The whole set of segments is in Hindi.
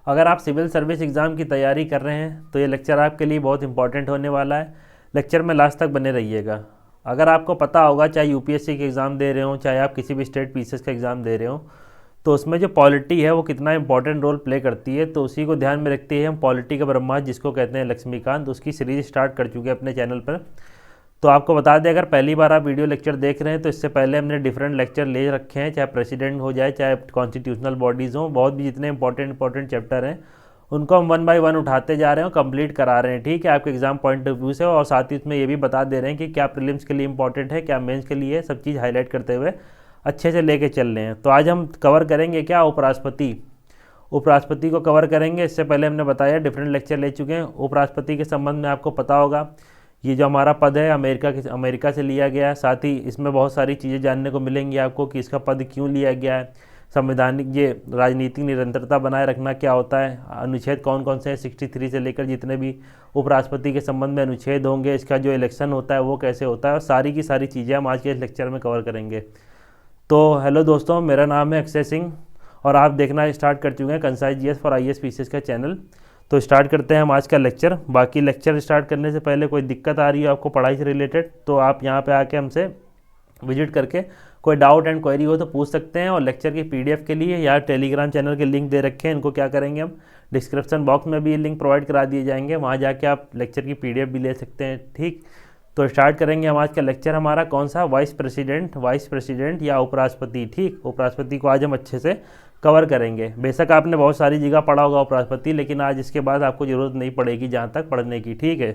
अगर आप सिविल सर्विस एग्ज़ाम की तैयारी कर रहे हैं तो ये लेक्चर आपके लिए बहुत इंपॉर्टेंट होने वाला है। लेक्चर में लास्ट तक बने रहिएगा। अगर आपको पता होगा, चाहे यूपीएससी के एग्ज़ाम दे रहे हो, चाहे आप किसी भी स्टेट पीसीएस का एग्ज़ाम दे रहे हो, तो उसमें जो पॉलिटी है वो कितना इंपॉर्टेंट रोल प्ले करती है, तो उसी को ध्यान में रखते हुए हम पॉलिटी का ब्रह्मा जिसको कहते हैं लक्ष्मीकांत, उसकी सीरीज स्टार्ट कर चुके हैं अपने चैनल पर। तो आपको बता दें, अगर पहली बार आप वीडियो लेक्चर देख रहे हैं तो इससे पहले हमने डिफरेंट लेक्चर ले रखे हैं, चाहे प्रेसिडेंट हो जाए, चाहे कॉन्स्टिट्यूशनल बॉडीज़ हों, बहुत भी जितने इंपॉर्टेंट चैप्टर हैं उनको हम 1 बाय 1 उठाते जा रहे हैं और कंप्लीट करा रहे हैं। ठीक है, आपके एग्जाम पॉइंट ऑफ व्यू से, और साथ ही उसमें ये भी बता दे रहे हैं कि क्या प्रीलिम्स के लिए इंपॉर्टेंट है, क्या मेंस के लिए, सब चीज़ हाईलाइट करते हुए अच्छे से लेके चल रहे हैं। तो आज हम कवर करेंगे क्या, उपराष्ट्रपति को कवर करेंगे। इससे पहले हमने बताया डिफरेंट लेक्चर ले चुके हैं। उपराष्ट्रपति के संबंध में आपको पता होगा, ये जो हमारा पद है अमेरिका से लिया गया है। साथ ही इसमें बहुत सारी चीज़ें जानने को मिलेंगी आपको कि इसका पद क्यों लिया गया है, संवैधानिक ये राजनीतिक निरंतरता बनाए रखना क्या होता है, अनुच्छेद कौन कौन से हैं, 63 से लेकर जितने भी उपराष्ट्रपति के संबंध में अनुच्छेद होंगे, इसका जो इलेक्शन होता है वो कैसे होता है, और सारी की सारी चीज़ें हम आज के इस लेक्चर में कवर करेंगे। तो हेलो दोस्तों, मेरा नाम है अक्षय सिंह और आप देखना स्टार्ट कर चुके हैं concise GS for IAS PCS का चैनल। तो स्टार्ट करते हैं हम आज का लेक्चर। बाकी लेक्चर स्टार्ट करने से पहले कोई दिक्कत आ रही है आपको पढ़ाई से रिलेटेड, तो आप यहाँ पे आके हमसे विजिट करके कोई डाउट एंड क्वेरी हो तो पूछ सकते हैं। और लेक्चर की पीडीएफ के लिए यार टेलीग्राम चैनल के लिंक दे रखे हैं, इनको क्या करेंगे हम डिस्क्रिप्शन बॉक्स में भी ये लिंक प्रोवाइड करा दिए जाएंगे, वहाँ जाके आप लेक्चर की पीडीएफ भी ले सकते हैं। ठीक, तो स्टार्ट करेंगे हम आज का लेक्चर। हमारा कौन सा, वाइस प्रेसिडेंट या उपराष्ट्रपति। ठीक, उपराष्ट्रपति को आज हम अच्छे से कवर करेंगे। बेशक आपने बहुत सारी जगह पढ़ा होगा उपराष्ट्रपति, लेकिन आज इसके बाद आपको ज़रूरत नहीं पड़ेगी जहाँ तक पढ़ने की। ठीक है,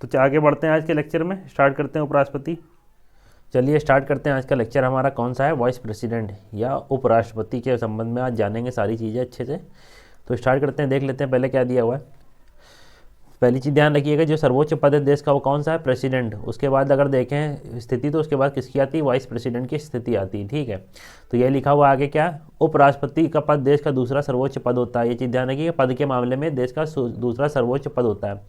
तो आगे बढ़ते हैं आज के लेक्चर में, स्टार्ट करते हैं उपराष्ट्रपति। चलिए स्टार्ट करते हैं आज का लेक्चर। हमारा कौन सा है, वाइस प्रेसिडेंट या उपराष्ट्रपति के संबंध में आज जानेंगे सारी चीज़ें अच्छे से। तो स्टार्ट करते हैं, देख लेते हैं पहले क्या दिया हुआ है। पहली चीज़ ध्यान रखिएगा, जो सर्वोच्च पद है देश का वो कौन सा है, प्रेसिडेंट। उसके बाद अगर देखें स्थिति तो उसके बाद किसकी आती है, वाइस प्रेसिडेंट की स्थिति आती है। ठीक है, तो ये लिखा हुआ आगे क्या, उपराष्ट्रपति का पद देश का दूसरा सर्वोच्च पद होता है। ये चीज़ ध्यान रखिएगा, पद के मामले में देश का दूसरा सर्वोच्च पद होता है।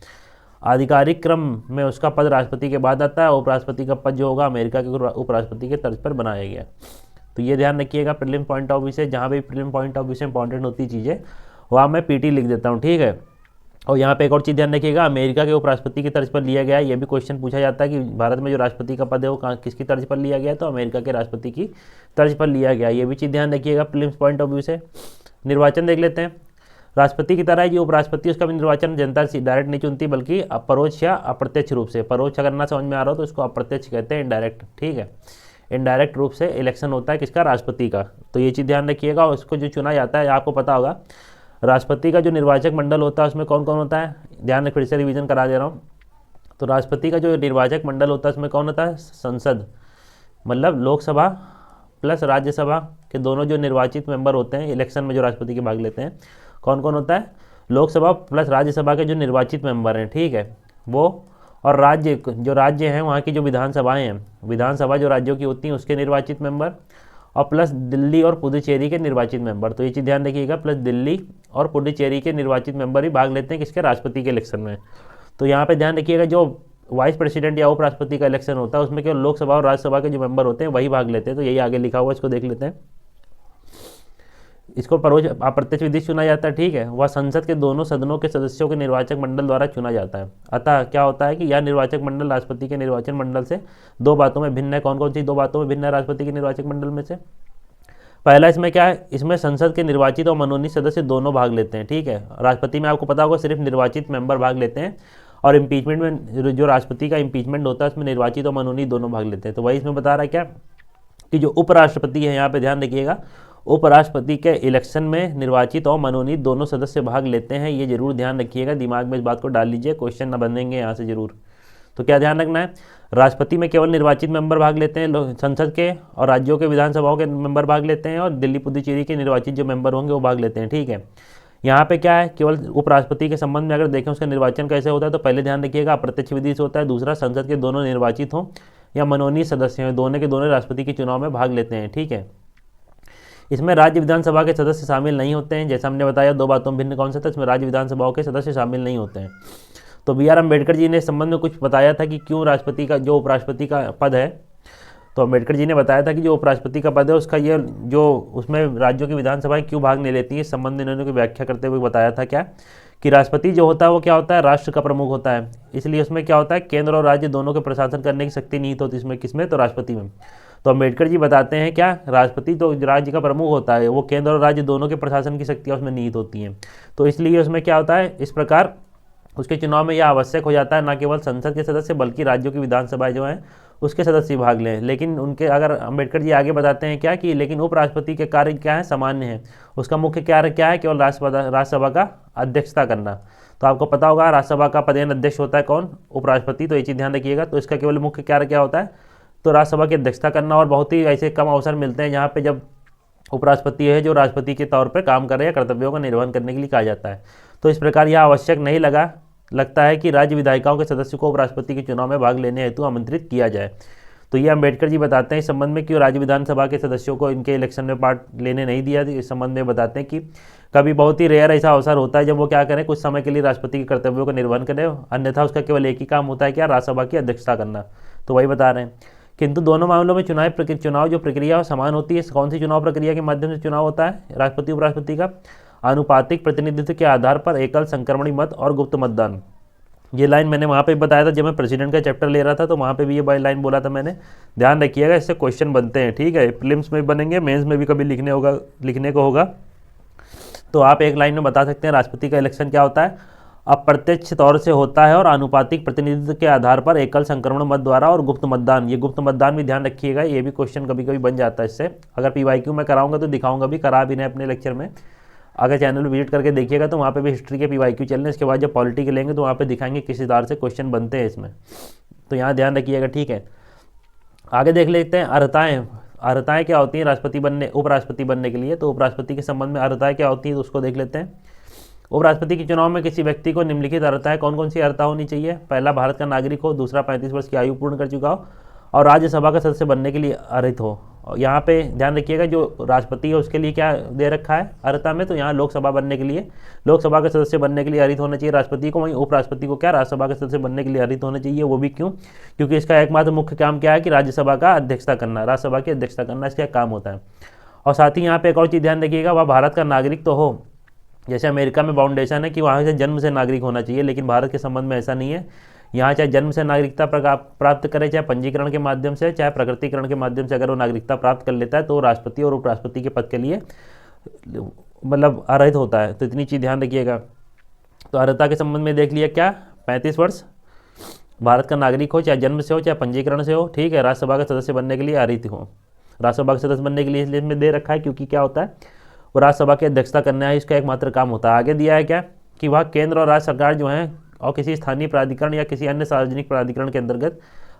आधिकारिक क्रम में उसका पद राष्ट्रपति के बाद आता है। उपराष्ट्रपति का पद जो होगा अमेरिका के उपराष्ट्रपति के तर्ज पर बनाया गया। तो ये ध्यान रखिएगा प्रीलिम पॉइंट ऑफ व्यू से, जहाँ भी प्रीलिम पॉइंट ऑफ व्यू से इंपॉर्टेंट होती चीज़ें वहाँ मैं पीटी लिख देता हूँ। ठीक है, और यहाँ पे एक और चीज़ ध्यान रखिएगा, अमेरिका के उपराष्ट्रपति की तर्ज पर लिया गया है। ये भी क्वेश्चन पूछा जाता है कि भारत में जो राष्ट्रपति का पद है वो किसकी तर्ज पर लिया गया है, तो अमेरिका के राष्ट्रपति की तर्ज पर लिया गया। ये भी चीज़ ध्यान रखिएगा प्रीलिम्स पॉइंट ऑफ व्यू से। निर्वाचन देख लेते हैं। राष्ट्रपति की तरह जो उपराष्ट्रपति उसका भी निर्वाचन जनता डायरेक्ट नहीं चुनती, बल्कि परोक्ष या अप्रत्यक्ष रूप से। परोक्ष अगर ना समझ में आ रहा हो तो उसको अप्रत्यक्ष कहते हैं, इनडायरेक्ट। ठीक है, इनडायरेक्ट रूप से इलेक्शन होता है किसका, राष्ट्रपति का। तो ये चीज़ ध्यान रखिएगा। और उसको जो चुना जाता है, आपको पता होगा राष्ट्रपति का जो निर्वाचक मंडल होता है उसमें कौन कौन होता है, ध्यान फिर से रिवीजन करा दे रहा हूँ। तो राष्ट्रपति का जो निर्वाचक मंडल होता है उसमें कौन होता है, संसद, मतलब लोकसभा प्लस राज्यसभा के दोनों जो निर्वाचित मेंबर होते हैं इलेक्शन में जो राष्ट्रपति के भाग लेते हैं, कौन कौन होता है, लोकसभा प्लस राज्यसभा के जो निर्वाचित मेंबर हैं। ठीक है, वो और राज्य हैं वहाँ की जो विधानसभाएँ हैं, विधानसभा जो राज्यों की होती हैं उसके निर्वाचित मेंबर, और प्लस दिल्ली और पुडुचेरी के निर्वाचित मेंबर। तो ये चीज़ ध्यान रखिएगा, प्लस दिल्ली और पुडुचेरी के निर्वाचित मेंबर ही भाग लेते हैं किसके, राष्ट्रपति के इलेक्शन में। तो यहाँ पे ध्यान रखिएगा, जो वाइस प्रेसिडेंट या उपराष्ट्रपति का इलेक्शन होता है उसमें केवल लोकसभा और राज्यसभा के जो मेंबर होते हैं वही भाग लेते हैं। तो यही आगे लिखा हुआ, इसको देख लेते हैं। इसको परोक्ष अप्रत्यक्ष विधि चुना जाता है। ठीक है, वह संसद के दोनों सदनों के सदस्यों के निर्वाचक मंडल द्वारा चुना जाता है। अतः क्या होता है कि यह निर्वाचक मंडल राष्ट्रपति के निर्वाचन मंडल से दो बातों में भिन्न है। कौन कौन सी दो बातों में भिन्न है राष्ट्रपति के निर्वाचक मंडल में से, पहला इसमें क्या है, इसमें संसद के निर्वाचित और मनोनीत सदस्य दोनों भाग लेते हैं। ठीक है, राष्ट्रपति में आपको पता होगा सिर्फ निर्वाचित मेंबर भाग लेते हैं, और इम्पीचमेंट में जो राष्ट्रपति का इम्पीचमेंट होता है उसमें निर्वाचित और मनोनीत दोनों भाग लेते हैं। तो वही इसमें बता रहा है क्या, कि जो उपराष्ट्रपति है, यहाँ पे ध्यान रखिएगा, उपराष्ट्रपति के इलेक्शन में निर्वाचित और मनोनीत दोनों सदस्य भाग लेते हैं। ये जरूर ध्यान रखिएगा, दिमाग में इस बात को डाल लीजिए, क्वेश्चन न बनेंगे यहाँ से जरूर। तो क्या ध्यान रखना है, राष्ट्रपति में केवल निर्वाचित मेंबर भाग लेते हैं संसद के, और राज्यों के विधानसभाओं के मेंबर भाग लेते हैं, और दिल्ली पुडुचेरी के निर्वाचित जो मेंबर होंगे वो भाग लेते हैं। ठीक है, यहाँ पे क्या है, केवल उपराष्ट्रपति के संबंध में अगर देखें उसका निर्वाचन कैसे होता है, तो पहले ध्यान रखिएगा अप्रत्यक्ष विधि से होता है। दूसरा, संसद के दोनों निर्वाचित हों या मनोनीत सदस्य हों, दोनों के दोनों राष्ट्रपति के चुनाव में भाग लेते हैं। ठीक है, इसमें राज्य विधानसभा के सदस्य शामिल नहीं होते हैं। जैसा हमने बताया दो बातों में भिन्न कौन सा था, इसमें राज्य विधानसभाओं के सदस्य शामिल नहीं होते हैं। तो बी आर अम्बेडकर जी ने इस संबंध में कुछ बताया था कि क्यों राष्ट्रपति का जो उपराष्ट्रपति का पद है, तो अम्बेडकर जी ने बताया था कि जो उपराष्ट्रपति का पद है उसका ये जो उसमें राज्यों की विधानसभाएं क्यों भाग नहीं लेती है, इस संबंध में इन्होंने कोई व्याख्या करते हुए बताया था क्या कि राष्ट्रपति जो होता है वो क्या होता है, राष्ट्र का प्रमुख होता है, इसलिए उसमें क्या होता है, केंद्र और राज्य दोनों के प्रशासन करने की शक्ति नहीं होती इसमें, किसमें, तो राष्ट्रपति में। तो अम्बेडकर जी बताते हैं क्या, राष्ट्रपति तो राज्य का प्रमुख होता है, वो केंद्र और राज्य दोनों के प्रशासन की शक्तियाँ उसमें निहित होती हैं, तो इसलिए उसमें क्या होता है, इस प्रकार उसके चुनाव में यह आवश्यक हो जाता है न केवल संसद के सदस्य बल्कि राज्यों की विधानसभाएं जो हैं उसके सदस्य भाग लें। लेकिन उनके अगर अम्बेडकर जी आगे बताते हैं क्या कि लेकिन उपराष्ट्रपति के कार्य क्या है, सामान्य है, उसका मुख्य कार्य क्या है, केवल राज्यसभा का अध्यक्षता करना। तो आपको पता होगा राज्यसभा का पदेन अध्यक्ष होता है कौन, उपराष्ट्रपति, तो ये चीज़ ध्यान रखिएगा। तो इसका केवल मुख्य कार्य क्या होता है, तो राज्यसभा की अध्यक्षता करना, और बहुत ही ऐसे कम अवसर मिलते हैं जहाँ पे जब उपराष्ट्रपति है जो राष्ट्रपति के तौर पर काम कर रहे हैं, कर्तव्यों का निर्वहन करने के लिए कहा जाता है। तो इस प्रकार यह आवश्यक नहीं लगता है कि राज्य विधायिकाओं के सदस्यों को उपराष्ट्रपति के चुनाव में भाग लेने हेतु आमंत्रित किया जाए। तो ये अम्बेडकर जी बताते हैं इस संबंध में कि राज्य विधानसभा के सदस्यों को इनके इलेक्शन में पार्ट लेने नहीं दिया। इस संबंध में बताते हैं कि कभी बहुत ही रेयर ऐसा अवसर होता है जब वो क्या करें, कुछ समय के लिए राष्ट्रपति के कर्तव्यों का निर्वहन करें, अन्यथा उसका केवल एक ही काम होता है क्या, राज्यसभा की अध्यक्षता करना। तो वही बता रहे हैं, किंतु दोनों मामलों में चुनाव जो प्रक्रिया समान होती है। कौन सी चुनाव प्रक्रिया के माध्यम से चुनाव होता है राष्ट्रपति उपराष्ट्रपति का, आनुपातिक प्रतिनिधित्व के आधार पर एकल संक्रमणी मत और गुप्त मतदान। ये लाइन मैंने वहाँ पे बताया था जब मैं प्रेसिडेंट का चैप्टर ले रहा था, तो वहाँ पे भी ये लाइन बोला था मैंने, ध्यान रखिएगा, इससे क्वेश्चन बनते हैं, ठीक है, प्रीलिम्स में भी बनेंगे, मेंस में भी कभी लिखने को होगा। तो आप एक लाइन में बता सकते हैं राष्ट्रपति का इलेक्शन क्या होता है, अप्रत्यक्ष तौर से होता है और आनुपातिक प्रतिनिधित्व के आधार पर एकल संक्रमण मत द्वारा और गुप्त मतदान। ये गुप्त मतदान भी ध्यान रखिएगा, ये भी क्वेश्चन कभी कभी बन जाता है इससे। अगर PYQ में कराऊंगा तो दिखाऊंगा भी, करा भी नहीं अपने लेक्चर में, अगर चैनल विजिट करके देखिएगा तो वहाँ पे भी हिस्ट्री के PYQ चल रहे हैं। इसके बाद जब पॉलिटी के लेंगे तो वहाँ पे दिखाएंगे किस आधार से क्वेश्चन बनते हैं इसमें, तो यहाँ ध्यान रखिएगा, ठीक है। आगे देख लेते हैं अर्हताएँ क्या होती हैं उपराष्ट्रपति बनने के लिए। तो उपराष्ट्रपति के संबंध में अर्हताएँ क्या होती है तो उसको देख लेते हैं। उपराष्ट्रपति के चुनाव में किसी व्यक्ति को निम्नलिखित अर्हताएँ कौन कौन सी अर्हता होनी चाहिए, पहला भारत का नागरिक हो, दूसरा 35 वर्ष की आयु पूर्ण कर चुका हो और राज्यसभा का सदस्य बनने के लिए अर्हित हो। यहाँ पे ध्यान रखिएगा जो राष्ट्रपति है उसके लिए क्या दे रखा है अर्हता में, तो यहाँ लोकसभा बनने के लिए, लोकसभा के सदस्य बनने के लिए अर्हित होना चाहिए राष्ट्रपति को। वहीं उपराष्ट्रपति को क्या, राज्यसभा के सदस्य बनने के लिए अर्हित होना चाहिए। वो भी क्यों, क्योंकि इसका एकमात्र मुख्य काम क्या है कि राज्यसभा का अध्यक्षता करना, राज्यसभा की अध्यक्षता करना इसका काम होता है। और साथ ही यहाँ पे एक और चीज़ ध्यान रखिएगा, वह भारत का नागरिक तो हो, जैसे अमेरिका में बाउंडेशन है कि वहाँ से जन्म से नागरिक होना चाहिए, लेकिन भारत के संबंध में ऐसा नहीं है। यहाँ चाहे जन्म से नागरिकता प्राप्त करे, चाहे पंजीकरण के माध्यम से, चाहे प्रकटीकरण के माध्यम से, अगर वो नागरिकता प्राप्त कर लेता है तो राष्ट्रपति और उपराष्ट्रपति के पद के लिए मतलब अर्हित होता है। तो इतनी चीज़ ध्यान रखिएगा। तो अर्हता के संबंध में देख लिया क्या, 35 वर्ष, भारत का नागरिक हो, चाहे जन्म से हो चाहे पंजीकरण से हो, ठीक है, राज्यसभा का सदस्य बनने के लिए अर्हित हो। राज्यसभा का सदस्य बनने के लिए इसलिए इसमें दे रखा है क्योंकि क्या होता है, वो राज्यसभा की अध्यक्षता करना है, इसका एकमात्र काम होता है। आगे दिया है क्या कि वह केंद्र और राज्य सरकार जो है और किसी स्थानीय प्राधिकरण या किसी अन्य सार्वजनिक प्राधिकरण के अंतर्गत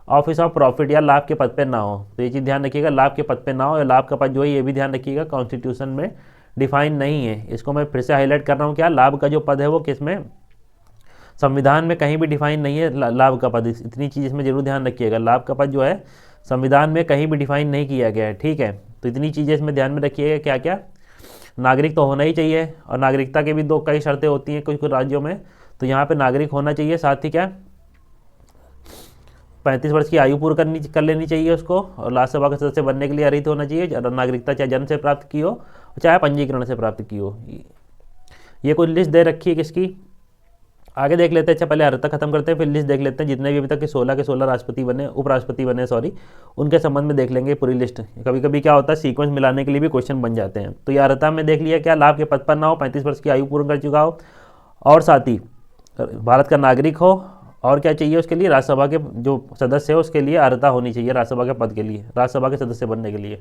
ऑफिस ऑफ प्रॉफिट या लाभ के पद पर ना हो। तो ये चीज़ ध्यान रखिएगा, लाभ के पद पर ना हो, या लाभ का पद जो है ये भी ध्यान रखिएगा कॉन्स्टिट्यूशन में डिफाइन नहीं है। इसको मैं फिर से हाईलाइट कर रहा हूँ, क्या लाभ का जो पद है वो किसमें, संविधान में कहीं भी डिफाइन नहीं है लाभ का पद। इतनी चीज़ इसमें जरूर ध्यान रखिएगा, लाभ का पद जो है संविधान में कहीं भी डिफाइन नहीं किया गया है, ठीक है। तो इतनी चीज़ें इसमें ध्यान में रखिएगा, क्या क्या, नागरिक तो होना ही चाहिए, और नागरिकता के भी कई शर्तें होती हैं कुछ राज्यों में, तो यहाँ पे नागरिक होना चाहिए, साथ ही क्या 35 वर्ष की आयु पूरी कर लेनी चाहिए उसको, और राज्यसभा का सदस्य बनने के लिए अर्हित होना चाहिए। नागरिकता चाहे जन्म से प्राप्त की हो चाहे पंजीकरण से प्राप्त की हो। ये कोई लिस्ट दे रखी है किसकी, आगे देख लेते हैं। अच्छा पहले अर्हता खत्म करते हैं, फिर लिस्ट देख लेते हैं, जितने भी अभी तक के 16 राष्ट्रपति बने, उपराष्ट्रपति बने सॉरी, उनके संबंध में देख लेंगे पूरी लिस्ट। कभी कभी क्या होता है सीक्वेंस मिलाने के लिए भी क्वेश्चन बन जाते हैं। तो ये अर्हता में देख लिया क्या, लाभ के पद पर ना हो, 35 वर्ष की आयु पूर्ण कर चुका हो, और साथ ही भारत का नागरिक हो, और क्या चाहिए उसके लिए, राज्यसभा के जो सदस्य है उसके लिए अर्हता होनी चाहिए राज्यसभा के पद के लिए, राज्यसभा के सदस्य बनने के लिए।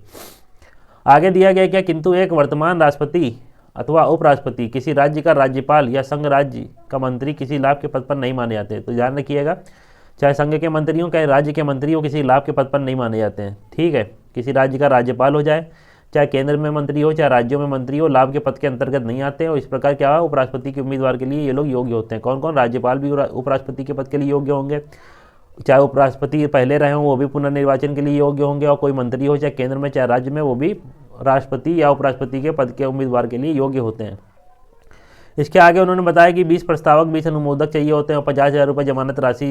आगे दिया गया क्या, किंतु एक वर्तमान राष्ट्रपति अथवा उपराष्ट्रपति किसी राज्य का राज्यपाल या संघ राज्य का मंत्री किसी लाभ के पद पर नहीं माने जाते। तो ध्यान रखिएगा, चाहे संघ के मंत्री हो चाहे राज्य के मंत्री हो, किसी लाभ के पद पर नहीं माने जाते हैं, ठीक है। किसी राज्य का राज्यपाल हो जाए, चाहे केंद्र में मंत्री हो चाहे राज्यों में मंत्री हो, लाभ के पद के अंतर्गत नहीं आते हैं। और इस प्रकार क्या हुआ, उपराष्ट्रपति के उम्मीदवार के लिए ये लोग योग्य होते हैं। कौन कौन, राज्यपाल भी उपराष्ट्रपति के पद के लिए योग्य होंगे, चाहे उपराष्ट्रपति पहले रहे हों वो भी पुनर्निर्वाचन के लिए योग्य होंगे, और कोई मंत्री हो चाहे केंद्र में चाहे राज्य में वो भी राष्ट्रपति या उपराष्ट्रपति के पद के उम्मीदवार के लिए योग्य होते हैं। इसके आगे उन्होंने बताया कि 20 प्रस्तावक 20 अनुमोदक चाहिए होते हैं और 50,000 रुपये जमानत राशि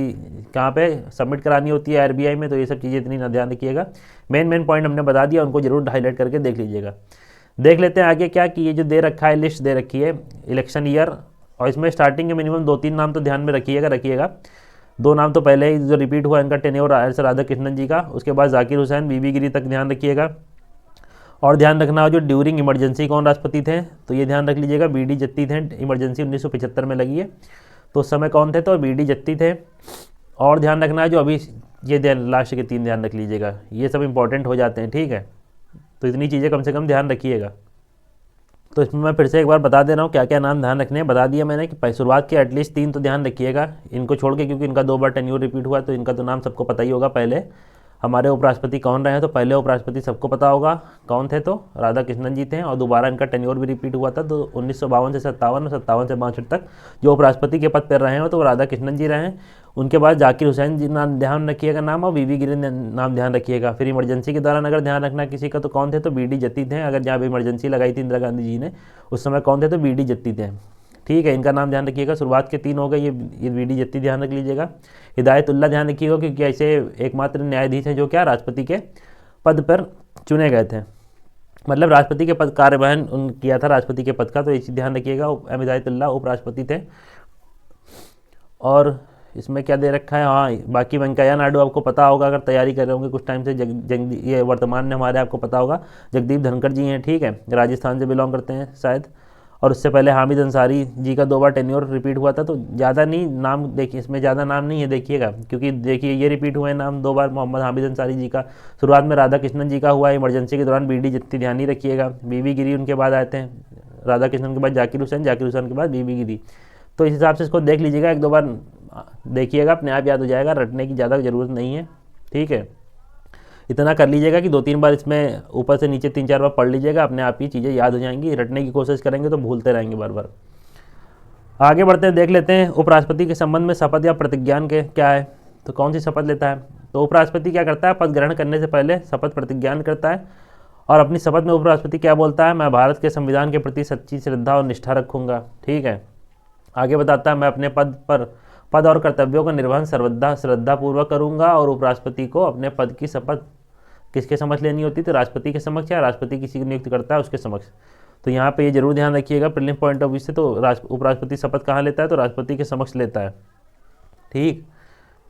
कहाँ पे सबमिट करानी होती है आरबीआई में। तो ये सब चीज़ें इतनी ना ध्यान रखिएगा, मेन पॉइंट हमने बता दिया, उनको जरूर हाईलाइट करके देख लीजिएगा। देख लेते हैं आगे क्या कि ये जो दे रखा है, लिस्ट दे रखी है इलेक्शन ईयर, और इसमें स्टार्टिंग के मिनिमम 2-3 नाम तो ध्यान में रखिएगा। 2 नाम तो पहले ही जो रिपीट हुआ इनका टेन्योर राधा कृष्णन जी का, उसके बाद जाकिर हुसैन, बीबी गिरी तक ध्यान रखिएगा। और ध्यान रखना जो ड्यूरिंग इमरजेंसी कौन राष्ट्रपति थे, तो ये ध्यान रख लीजिएगा बीडी जत्ती थे। इमरजेंसी 1975 में लगी है, तो उस समय कौन थे, तो बीडी जत्ती थे। और ध्यान रखना है जो अभी ये लास्ट के 3 ध्यान रख लीजिएगा, ये सब इंपॉर्टेंट हो जाते हैं, ठीक है। तो इतनी चीज़ें कम से कम ध्यान रखिएगा। तो इसमें मैं फिर से एक बार बता दे रहा हूँ क्या क्या नाम ध्यान रखने हैं। बता दिया मैंने कि शुरुआत के एटलीस्ट 3 तो ध्यान रखिएगा, इनको छोड़ के, क्योंकि इनका 2 बार टेन्योर रिपीट हुआ, तो इनका तो नाम सबको पता ही होगा। पहले हमारे उपराष्ट्रपति कौन रहे हैं, तो पहले उपराष्ट्रपति सबको पता होगा कौन थे, तो राधा कृष्णन जी थे। और दोबारा इनका टेन्योर भी रिपीट हुआ था, तो 1952 से 57 और 57 से 62 तक जो उपराष्ट्रपति के पद पर रहे हैं तो राधा कृष्णन जी रहे हैं। उनके बाद जाकिर हुसैन जी नाम ध्यान रखिएगा नाम, और बीबी गिरी नाम ध्यान रखिएगा। फिर इमरजेंसी के दौरान अगर ध्यान रखना किसी का, तो कौन थे, तो बीडी जत्ती थे। अगर जहाँ भी इमरजेंसी लगाई थी इंदिरा गांधी जी ने उस समय कौन थे, तो बीडी जत्ती थे, ठीक है। इनका नाम ध्यान रखिएगा। शुरुआत के 3 हो गए, ये बीडी जत्ती ध्यान रख लीजिएगा। हिदायतुल्ला ध्यान रखिएगा, क्योंकि ऐसे एकमात्र न्यायाधीश हैं जो क्या राष्ट्रपति के पद पर चुने गए थे, मतलब राष्ट्रपति के पद कार्यवाहन किया था राष्ट्रपति के पद का, तो ये चीज़ ध्यान रखिएगा। हिदायतुल्ला उपराष्ट्रपति थे। और इसमें क्या दे रखा है, हाँ बाकी वेंकैया नायडू आपको पता होगा, अगर तैयारी कर रहे होंगे कुछ टाइम से। ये वर्तमान में हमारे आपको पता होगा जगदीप धनखड़ जी हैं, ठीक है, राजस्थान से बिलोंग करते हैं शायद। और उससे पहले हामिद अंसारी जी का 2 बार टेन्योर रिपीट हुआ था, तो ज़्यादा नहीं नाम देखिए, इसमें ज़्यादा नाम नहीं है देखिएगा, क्योंकि देखिए ये रिपीट हुए हैं नाम 2 बार। मोहम्मद हामिद अंसारी जी का शुरुआत में राधा कृष्णन जी का हुआ है, इमरजेंसी के दौरान बीडी जत्ती ध्यान ही रखिएगा। बीबी गिरी उनके बाद आए थे, राधा कृष्णन के बाद जाकिर हुसैन, जाकिर हुसैन के बाद बीबी गिरी। तो इस हिसाब से इसको देख लीजिएगा, 1-2 बार देखिएगा, अपने आप याद हो जाएगा, रटने की ज़्यादा ज़रूरत नहीं है, ठीक है। इतना कर लीजिएगा कि 2-3 बार इसमें ऊपर से नीचे 3-4 बार पढ़ लीजिएगा, अपने आप ही चीज़ें याद हो जाएंगी। रटने की कोशिश करेंगे तो भूलते रहेंगे बार बार। आगे बढ़ते हैं, देख लेते हैं उपराष्ट्रपति के संबंध में शपथ या प्रतिज्ञान के क्या है, तो कौन सी शपथ लेता है। तो उपराष्ट्रपति क्या करता है, पद ग्रहण करने से पहले शपथ प्रतिज्ञान करता है। और अपनी शपथ में उपराष्ट्रपति क्या बोलता है, मैं भारत के संविधान के प्रति सच्ची श्रद्धा और निष्ठा रखूँगा, ठीक है। आगे बताता है, मैं अपने पद और कर्तव्यों का निर्वहन श्रद्धापूर्वक करूंगा। और उपराष्ट्रपति को अपने पद की शपथ किसके समक्ष लेनी होती है, तो राष्ट्रपति के समक्ष, या राष्ट्रपति किसी को नियुक्त करता है उसके समक्ष। तो यहाँ पे ये जरूर ध्यान रखिएगा प्रीलिम पॉइंट ऑफ व्यू से, तो उपराष्ट्रपति शपथ कहाँ लेता है, तो राष्ट्रपति के समक्ष लेता है, ठीक।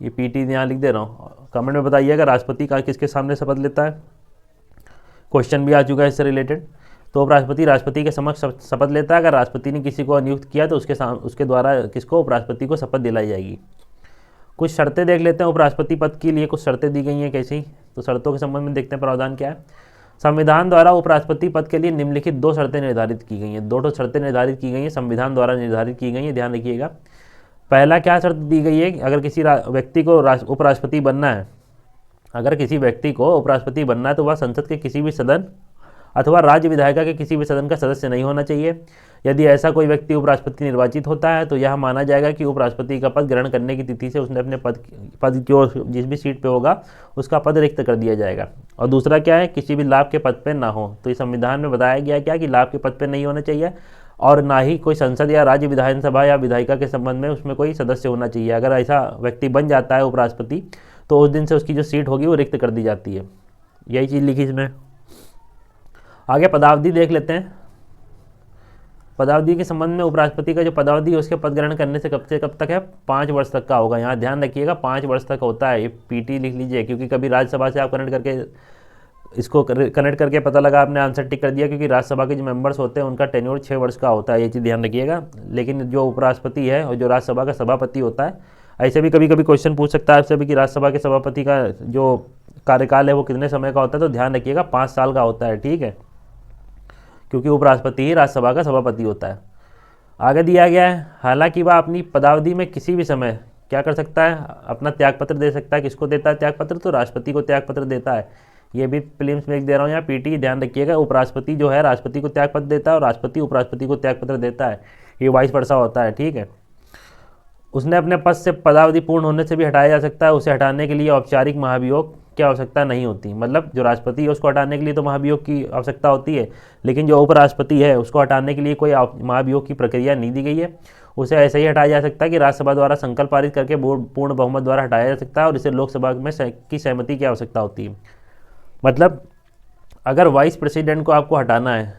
ये पीटी यहाँ लिख दे रहा हूँ, कमेंट में बताइएगा राष्ट्रपति का किसके सामने शपथ लेता है। क्वेश्चन भी आ चुका है इससे रिलेटेड। तो उपराष्ट्रपति राष्ट्रपति के समक्ष शपथ लेता है। अगर राष्ट्रपति ने किसी को नियुक्त किया तो उसके द्वारा किसको, उपराष्ट्रपति को शपथ दिलाई जाएगी। कुछ शर्तें देख लेते हैं उपराष्ट्रपति पद के लिए, कुछ शर्तें दी गई हैं कैसी, तो शर्तों के संबंध में देखते हैं प्रावधान क्या है। संविधान द्वारा उपराष्ट्रपति पद के लिए निम्नलिखित 2 शर्तें निर्धारित की गई हैं। 2 शर्तें निर्धारित की गई हैं, संविधान द्वारा निर्धारित की गई हैं, ध्यान रखिएगा। पहला क्या शर्त दी गई है, अगर किसी व्यक्ति को उपराष्ट्रपति बनना है, अगर किसी व्यक्ति को उपराष्ट्रपति बनना है तो वह संसद के किसी भी सदन अथवा राज्य विधायिका के किसी भी सदन का सदस्य नहीं होना चाहिए। यदि ऐसा कोई व्यक्ति उपराष्ट्रपति निर्वाचित होता है तो यह माना जाएगा कि उपराष्ट्रपति का पद ग्रहण करने की तिथि से उसने अपने पद जो जिस भी सीट पे होगा उसका पद रिक्त कर दिया जाएगा। और दूसरा क्या है, किसी भी लाभ के पद पे ना हो। तो इस संविधान में बताया गया क्या कि लाभ के पद पे नहीं होना चाहिए, और ना ही कोई संसद या राज्य विधानसभा या विधायिका के संबंध में उसमें कोई सदस्य होना चाहिए। अगर ऐसा व्यक्ति बन जाता है उपराष्ट्रपति तो उस दिन से उसकी जो सीट होगी वो रिक्त कर दी जाती है। यही चीज़ लिखी इसमें। आगे पदावधि देख लेते हैं। पदावधि के संबंध में उपराष्ट्रपति का जो पदावधि है उसके पद ग्रहण करने से कब तक है, 5 वर्ष तक का होगा। यहाँ ध्यान रखिएगा 5 वर्ष तक होता है, ये पीटी लिख लीजिए, क्योंकि कभी राज्यसभा से आप कनेक्ट करके पता लगा आपने आंसर टिक कर दिया, क्योंकि राज्यसभा के जो मेंबर्स होते हैं उनका टेन्योर 6 वर्ष का होता है, ये चीज़ ध्यान रखिएगा। लेकिन जो उपराष्ट्रपति है और जो राज्यसभा का सभापति होता है, ऐसे भी कभी कभी क्वेश्चन पूछ सकता है आपसे भी कि राज्यसभा के सभापति का जो कार्यकाल है वो कितने समय का होता है, तो ध्यान रखिएगा 5 साल का होता है, ठीक है, क्योंकि उपराष्ट्रपति ही राज्यसभा का सभापति होता है। आगे दिया गया है, हालांकि वह अपनी पदावधि में किसी भी समय क्या कर सकता है, अपना त्यागपत्र दे सकता है। किसको देता है त्यागपत्र, तो राष्ट्रपति को त्यागपत्र देता है। ये भी प्रीलिम्स में लिख दे रहा हूँ यहाँ, पीटी ध्यान रखिएगा। उपराष्ट्रपति जो है राष्ट्रपति को त्यागपत्र देता है और राष्ट्रपति उपराष्ट्रपति को त्यागपत्र देता है, ये वाइस वर्सा होता है, ठीक है। उसने अपने पद से पदावधि पूर्ण होने से भी हटाया जा सकता है। उसे हटाने के लिए औपचारिक महाभियोग की आवश्यकता नहीं होती। मतलब जो राष्ट्रपति है उसको हटाने के लिए तो महाभियोग की आवश्यकता होती है, लेकिन जो उपराष्ट्रपति है उसको हटाने के लिए कोई महाभियोग की प्रक्रिया नहीं दी गई है। उसे ऐसे ही हटाया जा सकता है कि राज्यसभा द्वारा संकल्प पारित करके पूर्ण बहुमत द्वारा हटाया जा सकता है, और इसे लोकसभा में की सहमति की आवश्यकता होती है। मतलब अगर वाइस प्रेसिडेंट को आपको हटाना है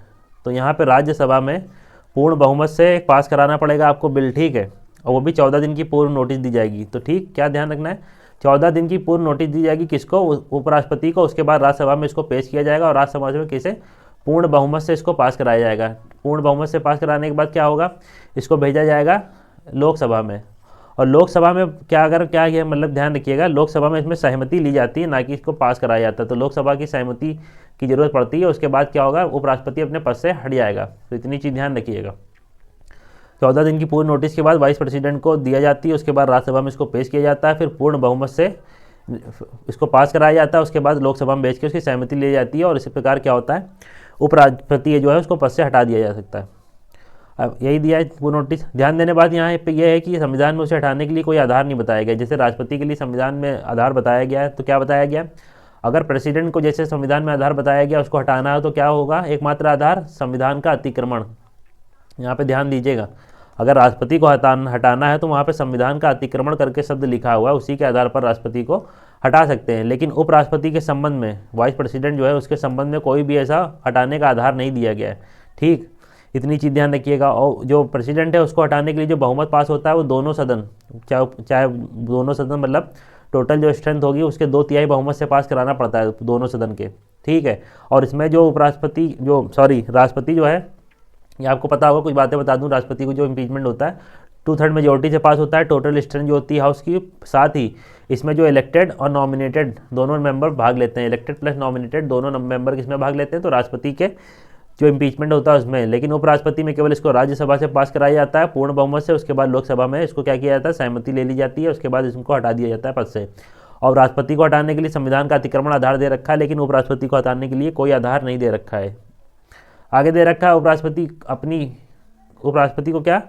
तो यहाँ पे राज्यसभा में पूर्ण बहुमत से पास कराना पड़ेगा आपको बिल, ठीक है, और वो भी 14 दिन की पूर्व नोटिस दी जाएगी। तो ठीक, क्या ध्यान रखना है, 14 दिन की पूर्व नोटिस दी जाएगी किसको, उपराष्ट्रपति को। उसके बाद राज्यसभा में इसको पेश किया जाएगा और राज्यसभा में किसे, पूर्ण बहुमत से इसको पास कराया जाएगा। पूर्ण बहुमत से पास कराने के बाद क्या होगा, इसको भेजा जाएगा लोकसभा में। और लोकसभा में क्या ये मतलब ध्यान रखिएगा, लोकसभा में इसमें सहमति ली जाती है, ना कि इसको पास कराया जाता है। तो लोकसभा की सहमति की जरूरत पड़ती है। उसके बाद क्या होगा, उपराष्ट्रपति अपने पद से हट जाएगा। तो इतनी चीज़ ध्यान रखिएगा। 14 दिन की पूर्ण नोटिस के बाद वाइस प्रेसिडेंट को दिया जाती है। उसके बाद राज्यसभा में इसको पेश किया जाता है, फिर पूर्ण बहुमत से इसको पास कराया जाता है। उसके बाद लोकसभा में भेज के उसकी सहमति ली जाती है, और इसी प्रकार क्या होता है, उपराष्ट्रपति जो है उसको पद से हटा दिया जा सकता है। अब यही दिया है पूर्ण नोटिस। ध्यान देने बाद यहाँ पे यह है कि संविधान में उसे हटाने के लिए कोई आधार नहीं बताया गया। जैसे राष्ट्रपति के लिए संविधान में आधार बताया गया है, तो क्या बताया गया, अगर प्रेसिडेंट को जैसे संविधान में आधार बताया गया उसको हटाना है तो क्या होगा, एकमात्र आधार संविधान का अतिक्रमण। यहाँ पे ध्यान दीजिएगा, अगर राष्ट्रपति को हटाना है तो वहाँ पे संविधान का अतिक्रमण करके शब्द लिखा हुआ है, उसी के आधार पर राष्ट्रपति को हटा सकते हैं। लेकिन उपराष्ट्रपति के संबंध में वाइस प्रेसिडेंट जो है उसके संबंध में कोई भी ऐसा हटाने का आधार नहीं दिया गया है। ठीक, इतनी चीज़ ध्यान रखिएगा। और जो प्रेसिडेंट है उसको हटाने के लिए जो बहुमत पास होता है वो दोनों सदन, चाहे दोनों सदन मतलब टोटल जो स्ट्रेंथ होगी उसके 2/3 बहुमत से पास कराना पड़ता है दोनों सदन के, ठीक है। और इसमें जो राष्ट्रपति जो है, ये आपको पता होगा, कुछ बातें बता दूं, राष्ट्रपति को जो इम्पीचमेंट होता है 2/3 मेजोरिटी से पास होता है। टोटल स्ट्रेंथ जो होती है हाउस की, साथ ही इसमें जो इलेक्टेड और नॉमिनेटेड दोनों मेंबर भाग लेते हैं, इलेक्टेड प्लस नॉमिनेटेड दोनों मेंबर किसमें भाग लेते हैं, तो राष्ट्रपति के जो इम्पीचमेंट होता है उसमें। लेकिन उपराष्ट्रपति में केवल इसको राज्यसभा से पास कराया जाता है पूर्ण बहुमत से। उसके बाद लोकसभा में इसको क्या किया जाता है, सहमति ले ली जाती है। उसके बाद इसको हटा दिया जाता है पद से। और राष्ट्रपति को हटाने के लिए संविधान का अतिक्रमण आधार दे रखा है, लेकिन उपराष्ट्रपति को हटाने के लिए कोई आधार नहीं दे रखा है। आगे दे रखा है उपराष्ट्रपति को क्या,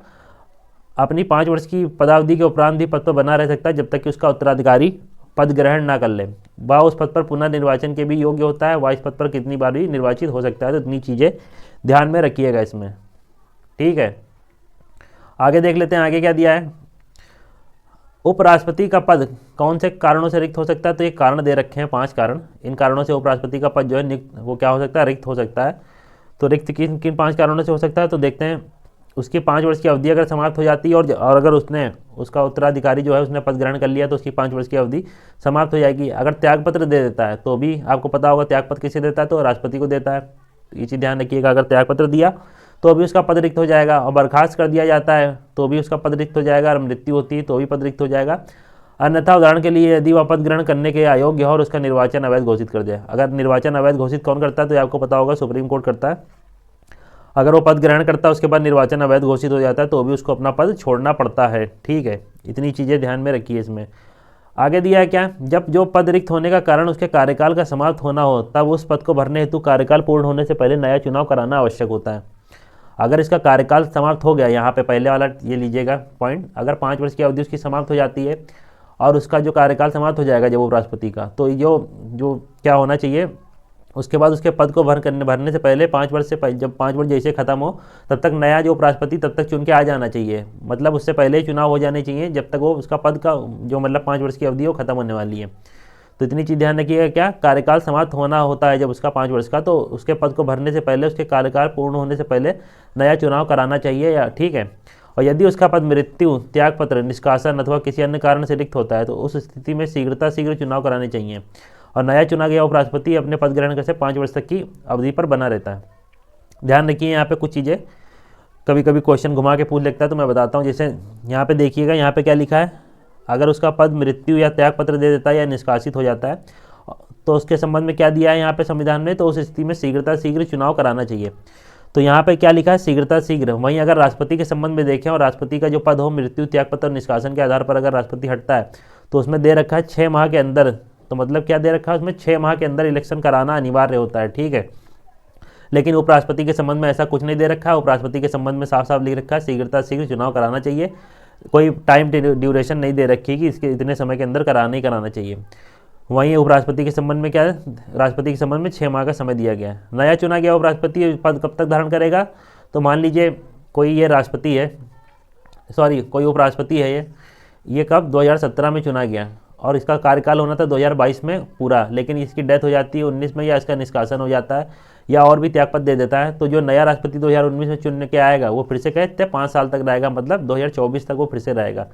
अपनी 5 वर्ष की पदावधि के उपरांत भी पद पर बना रह सकता है जब तक कि उसका उत्तराधिकारी पद ग्रहण ना कर ले। वह उस पद पर पुनः निर्वाचन के भी योग्य होता है। वह इस पद पर कितनी बार भी निर्वाचित हो सकता है। तो इतनी चीज़ें ध्यान में रखिएगा इसमें, ठीक है। आगे देख लेते हैं, आगे क्या दिया है। उपराष्ट्रपति का पद कौन से कारणों से रिक्त हो सकता है, तो ये कारण दे रखे हैं 5 कारण। इन कारणों से उपराष्ट्रपति का पद जो है वो क्या हो सकता है, रिक्त हो सकता है। तो रिक्त किन किन 5 कारणों से हो सकता है, तो देखते हैं। उसकी 5 वर्ष की अवधि अगर समाप्त हो जाती है और अगर उसका उत्तराधिकारी जो है उसने पद ग्रहण कर लिया तो उसकी 5 वर्ष की अवधि समाप्त हो जाएगी। अगर त्यागपत्र दे देता है तो भी आपको पता होगा त्यागपत्र किसे देता है, तो राष्ट्रपति को देता है। ये चीज़ ध्यान रखिएगा, अगर त्यागपत्र दिया तो भी उसका पद रिक्त हो जाएगा। और बर्खास्त कर दिया जाता है तो भी उसका पद रिक्त हो जाएगा। और मृत्यु होती है तो भी पद रिक्त हो जाएगा। अन्यथा उदाहरण के लिए यदि वह पद ग्रहण करने के अयोग्य हो और उसका निर्वाचन अवैध घोषित कर दे। अगर निर्वाचन अवैध घोषित कौन करता है, तो आपको पता होगा सुप्रीम कोर्ट करता है। अगर वो पद ग्रहण करता है उसके बाद निर्वाचन अवैध घोषित हो जाता है तो भी उसको अपना पद छोड़ना पड़ता है, ठीक है। इतनी चीज़ें ध्यान में रखिए इसमें। आगे दिया है क्या, जब जो पद रिक्त होने का कारण उसके कार्यकाल का समाप्त होना हो तब उस पद को भरने हेतु कार्यकाल पूर्ण होने से पहले नया चुनाव कराना आवश्यक होता है। अगर इसका कार्यकाल समाप्त हो गया, यहाँ पे पहले वाला ये लीजिएगा पॉइंट, अगर 5 वर्ष की अवधि उसकी समाप्त हो जाती है और उसका जो कार्यकाल समाप्त हो जाएगा जब उपराष्ट्रपति का, तो जो क्या होना चाहिए, उसके बाद उसके पद को भरने से पहले 5 वर्ष से जब 5 वर्ष जैसे खत्म हो तब तक नया जो उपराष्ट्रपति तब तक चुन के आ जाना चाहिए। मतलब उससे पहले ही चुनाव हो जाने चाहिए जब तक वो उसका पद का जो मतलब 5 वर्ष की अवधि है वो खत्म होने वाली है। तो इतनी चीज़ ध्यान रखिएगा, क्या कार्यकाल समाप्त होना होता है जब उसका 5 वर्ष का, तो उसके पद को भरने से पहले उसके कार्यकाल पूर्ण होने से पहले नया चुनाव कराना चाहिए, या ठीक है। और यदि उसका पद मृत्यु, त्यागपत्र, निष्कासन अथवा किसी अन्य कारण से रिक्त होता है तो उस स्थिति में शीघ्र चुनाव कराने चाहिए। और नया चुना गया उपराष्ट्रपति अपने पद ग्रहण कर से 5 वर्ष तक की अवधि पर बना रहता है। ध्यान रखिए, यहाँ पे कुछ चीज़ें कभी कभी क्वेश्चन घुमा के पूछ लेता है तो मैं बताता हूँ। जैसे यहाँ पे देखिएगा, यहाँ पे क्या लिखा है, अगर उसका पद मृत्यु या त्यागपत्र दे देता है या निष्कासित हो जाता है तो उसके संबंध में क्या दिया है यहाँ पे संविधान में, तो उस स्थिति में शीघ्र चुनाव कराना चाहिए। तो यहाँ पे क्या लिखा है, शीघ्र। वहीं अगर राष्ट्रपति के संबंध में देखें और राष्ट्रपति का जो पद हो मृत्यु, त्यागपत्र और निष्कासन के आधार पर अगर राष्ट्रपति हटता है तो उसमें दे रखा है 6 माह के अंदर। तो मतलब क्या दे रखा है उसमें, 6 माह के अंदर इलेक्शन कराना अनिवार्य होता है, ठीक है। लेकिन उपराष्ट्रपति के संबंध में ऐसा कुछ नहीं दे रखा है। उपराष्ट्रपति के संबंध में साफ साफ लिख रखा है शीघ्र चुनाव कराना चाहिए। कोई टाइम ड्यूरेशन नहीं दे रखी कि इसके इतने समय के अंदर कराना ही कराना चाहिए। वहीं उपराष्ट्रपति के संबंध में क्या है, राष्ट्रपति के संबंध में 6 माह का समय दिया गया है। नया चुना गया उपराष्ट्रपति पद कब तक धारण करेगा, तो मान लीजिए कोई ये राष्ट्रपति है, सॉरी कोई उपराष्ट्रपति है, ये कब 2017 में चुना गया और इसका कार्यकाल होना था 2022 में पूरा, लेकिन इसकी डेथ हो जाती है 19 में, या इसका निष्कासन हो जाता है या और भी त्यागपत्र दे देता है, तो जो नया राष्ट्रपति 2019 में चुनने के आएगा वो फिर से कहते हैं 5 साल तक रहेगा, मतलब 2024 तक वो फिर से रहेगा।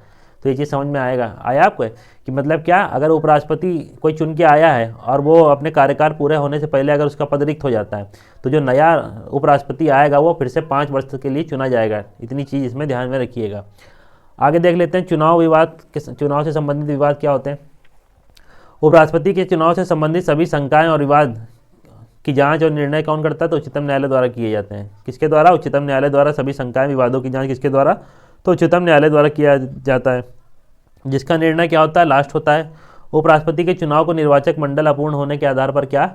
तो ये चीज़ समझ में आया आपको कि मतलब क्या, अगर उपराष्ट्रपति कोई चुन के आया है और वो अपने कार्यकाल पूरे होने से पहले अगर उसका पद रिक्त हो जाता है, तो जो नया उपराष्ट्रपति आएगा वो फिर से 5 वर्ष के लिए चुना जाएगा। इतनी चीज़ इसमें ध्यान में रखिएगा। आगे देख लेते हैं चुनाव से संबंधित विवाद क्या होते हैं। उपराष्ट्रपति के चुनाव से संबंधित सभी शंकाएं और विवाद की जांच और निर्णय कौन करता है, तो उच्चतम न्यायालय द्वारा किए जाते हैं। किसके द्वारा, उच्चतम न्यायालय द्वारा। सभी शंकाएं विवादों की जांच किसके द्वारा, तो उच्चतम न्यायालय द्वारा किया जाता है, जिसका निर्णय क्या होता है, लास्ट होता है। उपराष्ट्रपति के चुनाव को निर्वाचक मंडल अपूर्ण होने के आधार पर क्या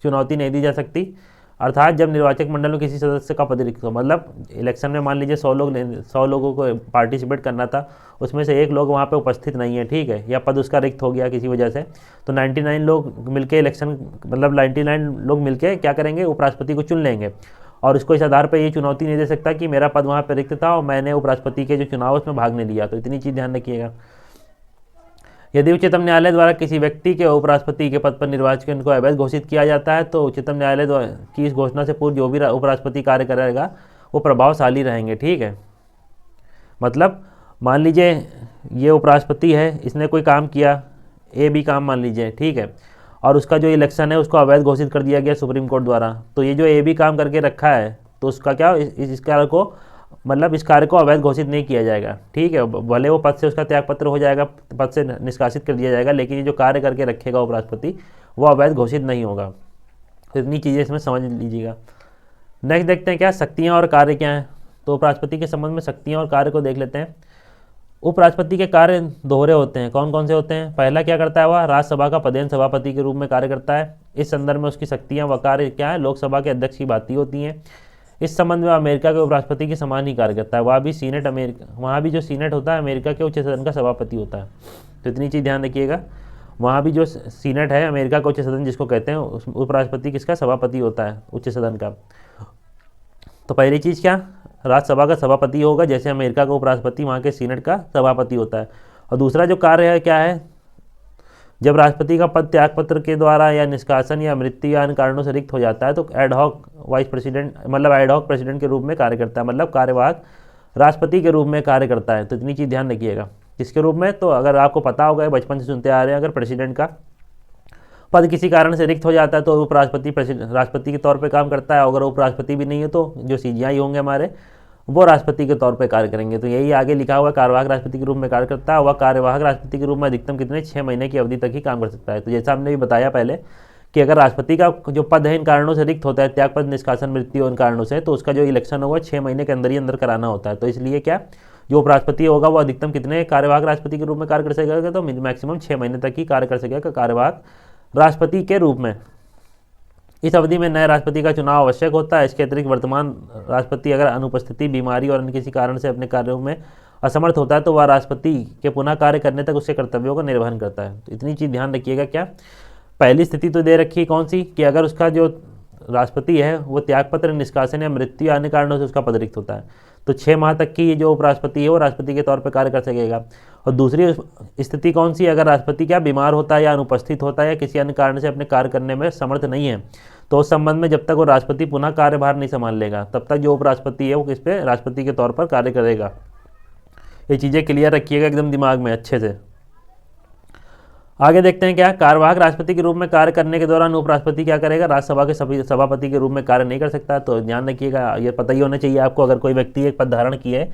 चुनौती नहीं दी जा सकती, अर्थात जब निर्वाचक मंडल में किसी सदस्य का पद रिक्त हो, मतलब इलेक्शन में मान लीजिए 100 लोगों को पार्टिसिपेट करना था, उसमें से 1 लोग वहाँ पे उपस्थित नहीं है, ठीक है, या पद उसका रिक्त हो गया किसी वजह से, तो 99 लोग मिलके इलेक्शन, मतलब 99 लोग मिलके क्या करेंगे, उपराष्ट्रपति को चुन लेंगे और उसको इस आधार पर ये चुनौती नहीं दे सकता कि मेरा पद वहाँ पर रिक्त था और मैंने उपराष्ट्रपति के जो चुनाव उसमें भाग नहीं लिया। तो इतनी चीज़ ध्यान रखिएगा। यदि उच्चतम न्यायालय द्वारा किसी व्यक्ति के उपराष्ट्रपति के पद पर निर्वाचन को अवैध घोषित किया जाता है, तो उच्चतम न्यायालय द्वारा की इस घोषणा से पूर्व जो भी उपराष्ट्रपति कार्य करेगा वो प्रभावशाली रहेंगे, ठीक है। मतलब मान लीजिए ये उपराष्ट्रपति है, इसने कोई काम किया, ए बी काम मान लीजिए, ठीक है, और उसका जो इलेक्शन है उसको अवैध घोषित कर दिया गया सुप्रीम कोर्ट द्वारा, तो ये जो ए बी काम करके रखा है तो उसका क्या, इस कार्य को, मतलब इस कार्य को अवैध घोषित नहीं किया जाएगा, ठीक है। भले वो पद से उसका त्यागपत्र हो जाएगा, पद से निष्कासित कर दिया जाएगा, लेकिन ये जो कार्य करके रखेगा उपराष्ट्रपति वो अवैध घोषित नहीं होगा। तो इतनी चीज़ें इसमें समझ लीजिएगा। नेक्स्ट देखते हैं क्या शक्तियाँ और कार्य क्या हैं। तो उपराष्ट्रपति के संबंध में शक्तियाँ और कार्य को देख लेते हैं। उपराष्ट्रपति के कार्य दोहरे होते हैं। कौन कौन से होते हैं। पहला क्या करता है, वह राज्यसभा का पदेन सभापति के रूप में कार्य करता है। इस संदर्भ में उसकी शक्तियाँ व कार्य क्या है, लोकसभा के अध्यक्ष की बात होती हैं। इस संबंध में अमेरिका के उपराष्ट्रपति के समान ही कार्य करता है। वहाँ भी जो सीनेट होता है अमेरिका के उच्च सदन का सभापति होता है। तो इतनी चीज़ ध्यान रखिएगा। वहाँ भी जो सीनेट है अमेरिका का उच्च सदन जिसको कहते हैं, उपराष्ट्रपति किसका सभापति होता है, उच्च सदन का। तो पहली चीज़ क्या, राज्यसभा का सभापति होगा, जैसे अमेरिका का उपराष्ट्रपति वहाँ के सीनेट का सभापति होता है। और दूसरा जो कार्य है क्या है, जब राष्ट्रपति का पद त्यागपत्र के द्वारा या निष्कासन या मृत्यु या अन्य कारणों से रिक्त हो जाता है तो एडहॉक वाइस प्रेसिडेंट, मतलब एडहॉक प्रेसिडेंट के रूप में कार्य करता है, मतलब कार्यवाहक राष्ट्रपति के रूप में कार्य करता है। तो इतनी चीज़ ध्यान रखिएगा। किसके रूप में, तो अगर आपको पता होगा, बचपन से सुनते आ रहे हैं, अगर प्रेसिडेंट का पद किसी कारण से रिक्त हो जाता है तो उपराष्ट्रपति राष्ट्रपति के तौर पर काम करता है। अगर उपराष्ट्रपति भी नहीं है तो जो CGI होंगे हमारे, वो राष्ट्रपति के तौर पे कार्य करेंगे। तो यही आगे लिखा हुआ, कार्यवाहक राष्ट्रपति के रूप में कार्य करता है। वह कार्यवाहक राष्ट्रपति के रूप में अधिकतम कितने 6 महीने की अवधि तक ही काम कर सकता है। तो जैसा हमने भी बताया पहले कि अगर राष्ट्रपति का जो पद है इन कारणों से रिक्त होता है, त्यागपत्र, निष्कासन, मृत्यु, इन कारणों से, तो उसका जो इलेक्शन होगा 6 महीने के अंदर ही अंदर कराना होता है। तो इसलिए क्या, जो उपराष्ट्रपति होगा वो अधिकतम कितने कार्यवाहक राष्ट्रपति के रूप में कार्य कर सकेगा, तो मैक्सिमम 6 महीने तक ही कार्य कर सकेगा कार्यवाहक राष्ट्रपति के रूप में। इस अवधि में नए राष्ट्रपति का चुनाव आवश्यक होता है। इसके अतिरिक्त वर्तमान राष्ट्रपति अगर अनुपस्थिति, बीमारी और अन्य किसी कारण से अपने कार्यों में असमर्थ होता है तो वह राष्ट्रपति के पुनः कार्य करने तक उसके कर्तव्यों का निर्वहन करता है। तो इतनी चीज़ ध्यान रखिएगा। क्या पहली स्थिति तो दे रखी है कौन सी, कि अगर उसका जो राष्ट्रपति है वो त्यागपत्र, निष्कासन या मृत्यु अन्य कारणों से उसका पद रिक्त होता है, तो 6 माह तक की जो उपराष्ट्रपति है वो राष्ट्रपति के तौर पर कार्य कर सकेगा। और दूसरी स्थिति कौन सी, अगर राष्ट्रपति क्या बीमार होता है या अनुपस्थित होता है या किसी अन्य कारण से अपने कार्य करने में समर्थ नहीं है, तो उस संबंध में जब तक वो राष्ट्रपति पुनः कार्यभार नहीं संभाल लेगा तब तक जो उपराष्ट्रपति है वो किस पे, राष्ट्रपति के तौर पर कार्य करेगा। ये चीज़ें क्लियर रखिएगा एकदम दिमाग में अच्छे से। आगे देखते हैं क्या, कार्यवाहक राष्ट्रपति के रूप में कार्य करने के दौरान उपराष्ट्रपति क्या करेगा, राज्यसभा के सभापति के रूप में कार्य नहीं कर सकता। तो ध्यान रखिएगा, ये पता ही होना चाहिए आपको, अगर कोई व्यक्ति एक पद धारण किए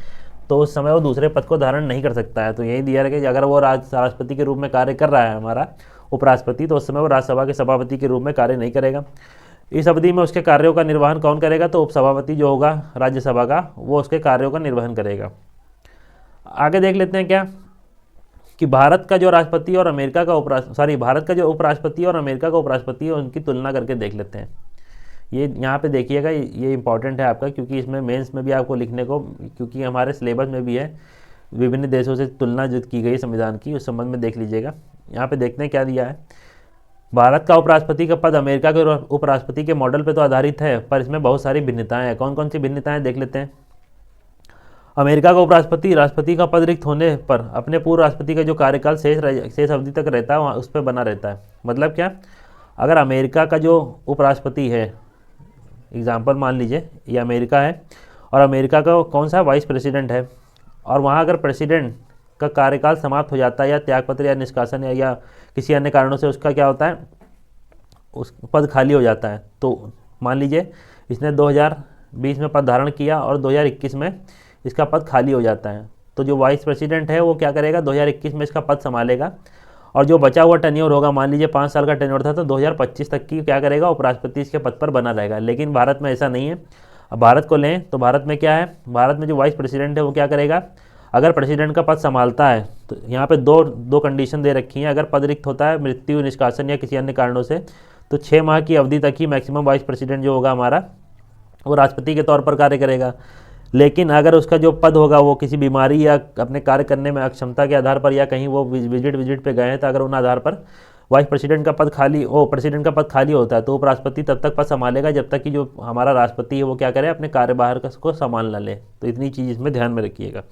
तो उस समय वो दूसरे पद को धारण नहीं कर सकता है। तो यही दिया है कि अगर वो राष्ट्रपति के रूप में कार्य कर रहा है हमारा उपराष्ट्रपति, तो उस समय वो राज्यसभा के सभापति के रूप में कार्य नहीं करेगा। इस अवधि में उसके कार्यों का निर्वहन कौन करेगा, तो उपसभापति जो होगा राज्यसभा का, वो उसके कार्यों का निर्वहन करेगा। आगे देख लेते हैं क्या, कि भारत का जो राष्ट्रपति और अमेरिका का भारत का जो उपराष्ट्रपति और अमेरिका का उपराष्ट्रपति है उनकी तुलना करके देख लेते हैं। ये यहाँ पे देखिएगा, ये इंपॉर्टेंट है आपका, क्योंकि इसमें मेंस में भी आपको लिखने को, क्योंकि हमारे सिलेबस में भी है, विभिन्न देशों से तुलना जो की गई संविधान की, उस संबंध में देख लीजिएगा। यहाँ पे देखते हैं क्या दिया है। भारत का उपराष्ट्रपति का पद अमेरिका के उपराष्ट्रपति के मॉडल पर तो आधारित है, पर इसमें बहुत सारी भिन्नताएं हैं। कौन कौन सी भिन्नताएं देख लेते हैं। अमेरिका का उपराष्ट्रपति राष्ट्रपति का पद रिक्त होने पर अपने पूर्व राष्ट्रपति का जो कार्यकाल शेष अवधि तक रहता है वहाँ उस पर बना रहता है। मतलब क्या, अगर अमेरिका का जो उपराष्ट्रपति है, एग्जाम्पल मान लीजिए ये अमेरिका है और अमेरिका का कौन सा वाइस प्रेसिडेंट है, और वहाँ अगर प्रेसिडेंट का कार्यकाल समाप्त हो जाता है या त्यागपत्र या निष्कासन या किसी अन्य कारणों से उसका क्या होता है, उस पद खाली हो जाता है, तो मान लीजिए इसने 2020 में पद धारण किया और 2021 में इसका पद खाली हो जाता है, तो जो वाइस प्रेसिडेंट है वो क्या करेगा, 2021 में इसका पद संभालेगा, और जो बचा हुआ टेन्योर होगा, मान लीजिए 5 साल का टेन्योर था, तो 2025 तक की क्या करेगा, उपराष्ट्रपति इसके पद पर बना रहेगा। लेकिन भारत में ऐसा नहीं है। अब भारत को लें तो भारत में क्या है, भारत में जो वाइस प्रेसिडेंट है वो क्या करेगा, अगर प्रेसिडेंट का पद संभालता है तो यहाँ पे दो कंडीशन दे रखी हैं। अगर पद रिक्त होता है मृत्यु, निष्कासन या किसी अन्य कारणों से, तो 6 माह की अवधि तक ही मैक्सिमम वाइस प्रेसिडेंट जो होगा हमारा वो राष्ट्रपति के तौर पर कार्य करेगा। लेकिन अगर उसका जो पद होगा वो किसी बीमारी या अपने कार्य करने में अक्षमता के आधार पर या कहीं वो विजिट पे गए हैं, तो अगर उन आधार पर वाइस प्रेसिडेंट का पद प्रेसिडेंट का पद खाली होता है, तो उपराष्ट्रपति तब तक पद संभालेगा जब तक कि जो हमारा राष्ट्रपति है वो क्या करे, अपने कार्यभार को संभाल न ले। तो इतनी चीज़ इसमें ध्यान में रखिएगा।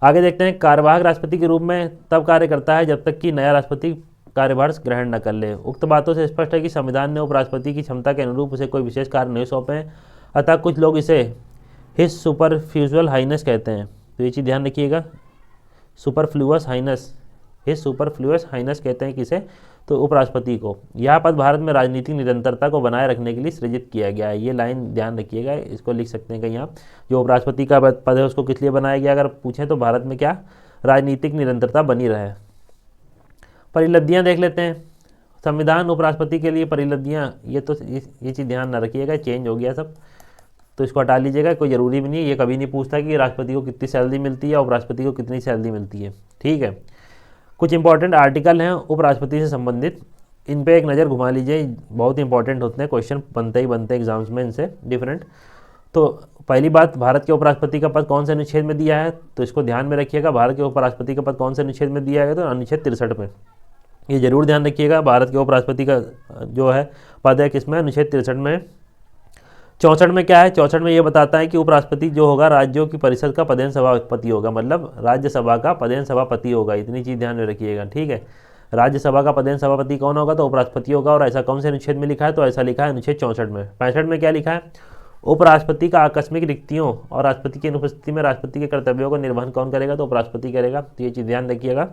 आगे देखते हैं, कार्यवाहक राष्ट्रपति के रूप में तब कार्य करता है जब तक कि नया राष्ट्रपति कार्यभार ग्रहण न कर ले। उक्त बातों से स्पष्ट है कि संविधान ने उपराष्ट्रपति की क्षमता के अनुरूप उसे कोई विशेष कार्य नहीं सौंपे, अतः कुछ लोग इसे हिज सुपरफ्यूजुअल हाइनेस कहते हैं। तो ये चीज़ ध्यान रखिएगा, superfluous highness, his superfluous highness कहते हैं किसे, तो उपराष्ट्रपति को। यह पद भारत में राजनीतिक निरंतरता को बनाए रखने के लिए सृजित किया गया है। ये लाइन ध्यान रखिएगा, इसको लिख सकते हैं कहीं आप। जो उपराष्ट्रपति का पद है उसको किस लिए बनाया गया, अगर पूछें तो भारत में क्या, राजनीतिक निरंतरता बनी रहे। परिलब्धियाँ देख लेते हैं। संविधान उपराष्ट्रपति के लिए परिलब्धियाँ, ये चीज़ ध्यान न रखिएगा, चेंज हो गया सब, तो इसको हटा लीजिएगा, कोई ज़रूरी भी नहीं है। ये कभी नहीं पूछता कि राष्ट्रपति को कितनी सैलरी मिलती है, उपराष्ट्रपति को कितनी सैलरी मिलती है। ठीक है, कुछ इंपॉर्टेंट आर्टिकल हैं उपराष्ट्रपति से संबंधित, इन पे एक नज़र घुमा लीजिए, बहुत इंपॉर्टेंट होते हैं, क्वेश्चन बनते हैं एग्जाम्स में इनसे डिफरेंट। तो पहली बात, भारत के उपराष्ट्रपति का पद कौन से अनुच्छेद में दिया है, तो इसको ध्यान में रखिएगा। भारत के उपराष्ट्रपति का पद कौन से अनुच्छेद में दिया है, तो अनुच्छेद 63 में। ये जरूर ध्यान रखिएगा, भारत के उपराष्ट्रपति का जो है पद है किसमें, अनुच्छेद 63 में। 64 में क्या है, 64 में ये बताता है कि उपराष्ट्रपति जो होगा राज्यों की परिषद का पदेन सभापति होगा, मतलब राज्यसभा का पदेन सभापति होगा। इतनी चीज़ ध्यान में रखिएगा। ठीक है, राज्यसभा का पदेन सभापति कौन होगा, तो उपराष्ट्रपति होगा। और ऐसा कौन से अनुच्छेद में लिखा है, तो ऐसा लिखा है अनुच्छेद 64 में। 65 में क्या लिखा है, उपराष्ट्रपति का आकस्मिक रिक्तियों और राष्ट्रपति की अनुपस्थिति में राष्ट्रपति के कर्तव्यों का निर्वहन कौन करेगा, तो उपराष्ट्रपति करेगा। तो ये चीज़ ध्यान रखिएगा,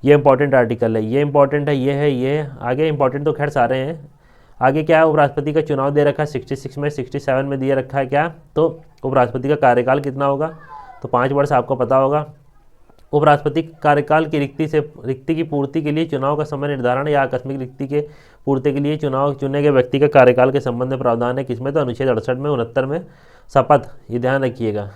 ये इंपॉर्टेंट आर्टिकल है, ये इंपॉर्टेंट है, ये है, ये आगे इंपॉर्टेंट तो खैर सारे हैं। आगे क्या है, उपराष्ट्रपति का चुनाव दे रखा है 66 में, 67 में दिया रखा है क्या, तो उपराष्ट्रपति का कार्यकाल कितना होगा, तो 5 वर्ष आपको पता होगा। उपराष्ट्रपति कार्यकाल की रिक्ति की पूर्ति के लिए चुनाव का समय निर्धारण या आकस्मिक रिक्ति के पूर्ति के लिए चुने गए व्यक्ति के कार्यकाल के संबंध में प्रावधान है किसमें, तो अनुच्छेद 68 में। 69 में शपथ, ये ध्यान रखिएगा,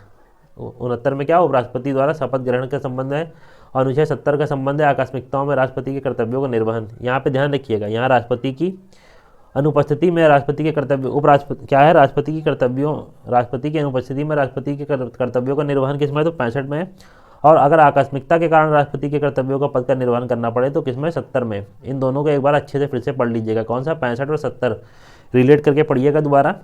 69 में क्या, उपराष्ट्रपति द्वारा शपथ ग्रहण का संबंध है। अनुच्छेद 70 का संबंध है आकस्मिकताओं में राष्ट्रपति के कर्तव्यों का निर्वहन। यहाँ पे ध्यान रखिएगा, यहाँ राष्ट्रपति की अनुपस्थिति में राष्ट्रपति के कर्तव्य, उपराष्ट्रपति क्या है, राष्ट्रपति की कर्तव्यों, राष्ट्रपति की अनुपस्थिति में राष्ट्रपति के कर्तव्यों का निर्वहन किसमें, तो 65 में। और अगर आकस्मिकता के कारण राष्ट्रपति के कर्तव्यों का पद का निर्वहन करना पड़े तो किसमें, 70 में। इन दोनों को एक बार अच्छे से फिर से पढ़ लीजिएगा, कौन सा, 65 और 70 रिलेट करके पढ़िएगा दोबारा।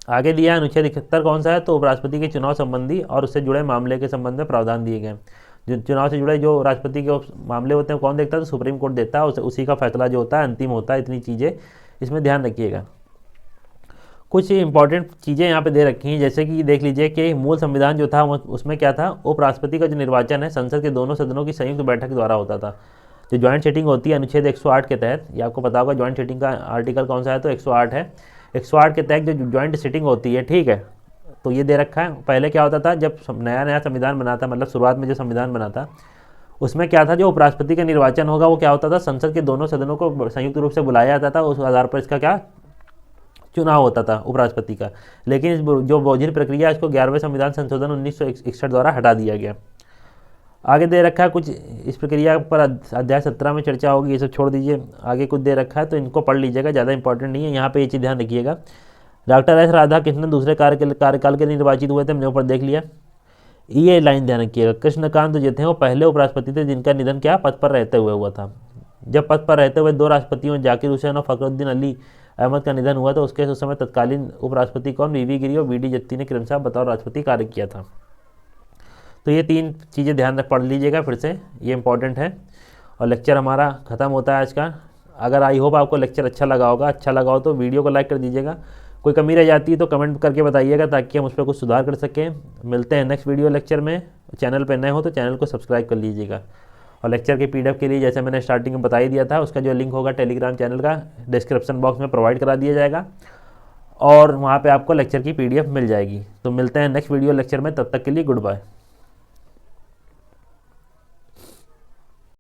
आगे दिया है अनुच्छेद 71 कौन सा है, तो उपराष्ट्रपति के चुनाव संबंधी और उससे जुड़े मामले के संबंध में प्रावधान दिए गए। जो चुनाव से जुड़े जो राष्ट्रपति के मामले होते हैं कौन देखता है, तो सुप्रीम कोर्ट देता है, उसी का फैसला जो होता है अंतिम होता है। इतनी चीज़ें इसमें ध्यान रखिएगा। कुछ इंपॉर्टेंट चीज़ें यहाँ पे दे रखी हैं, जैसे कि देख लीजिए कि मूल संविधान जो था उसमें क्या था, उपराष्ट्रपति का जो निर्वाचन है संसद के दोनों सदनों की संयुक्त बैठक द्वारा होता था। जो ज्वाइंट सेटिंग होती है अनुच्छेद 108 के तहत, ये आपको पता होगा ज्वाइंट सेटिंग का आर्टिकल कौन सा है, तो 108 है। 108 के तहत जो ज्वाइंट सेटिंग होती है, ठीक है, तो ये दे रखा है। पहले क्या होता था, जब नया संविधान बना था, मतलब शुरुआत में जो संविधान बना था उसमें क्या था, जो उपराष्ट्रपति का निर्वाचन होगा वो क्या होता था, संसद के दोनों सदनों को संयुक्त रूप से बुलाया जाता था, उस आधार पर इसका क्या चुनाव होता था उपराष्ट्रपति का। लेकिन इस जो बोझिल प्रक्रिया है इसको 11वें संविधान संशोधन 1961 द्वारा हटा दिया गया। आगे दे रखा है कुछ, इस प्रक्रिया पर अध्याय 17 में चर्चा होगी, ये सब छोड़ दीजिए। आगे कुछ दे रखा है तो इनको पढ़ लीजिएगा, ज़्यादा इंपॉर्टेंट नहीं है। यहाँ पे ये चीज़ ध्यान रखिएगा, डॉक्टर एस राधाकृष्णन दूसरे कार्यकाल के निर्वाचित हुए थे, हमने ऊपर देख लिया। ये लाइन ध्यान रखिएगा, कृष्णकांत जो थे वो पहले उपराष्ट्रपति थे जिनका निधन क्या पद पर रहते हुए हुआ था। जब पद पर रहते हुए 2 राष्ट्रपतियों जाकिर हुसैन और फखरुद्दीन अली अहमद का निधन हुआ तो उसके उस समय तत्कालीन उपराष्ट्रपति कौन, वीवी गिरी और बीडी जत्ती ने क्रमशः बतौर राष्ट्रपति कार्य किया था। तो ये 3 चीज़ें ध्यान रख पढ़ लीजिएगा फिर से, ये इंपॉर्टेंट है। और लेक्चर हमारा ख़त्म होता है आज का। अगर आई होप आपको लेक्चर अच्छा लगा होगा, अच्छा लगा हो तो वीडियो को लाइक कर दीजिएगा। कोई कमी रह जाती है तो कमेंट करके बताइएगा ताकि हम उस पर कुछ सुधार कर सकें। मिलते हैं नेक्स्ट वीडियो लेक्चर में। चैनल पर नए हो तो चैनल को सब्सक्राइब कर लीजिएगा। और लेक्चर के पीडीएफ के लिए जैसे मैंने स्टार्टिंग में बता ही दिया था, उसका जो लिंक होगा टेलीग्राम चैनल का डिस्क्रिप्शन बॉक्स में प्रोवाइड करा दिया जाएगा और वहाँ पे आपको लेक्चर की पीडीएफ मिल जाएगी। तो मिलते हैं नेक्स्ट वीडियो लेक्चर में, तब तक के लिए गुड बाय।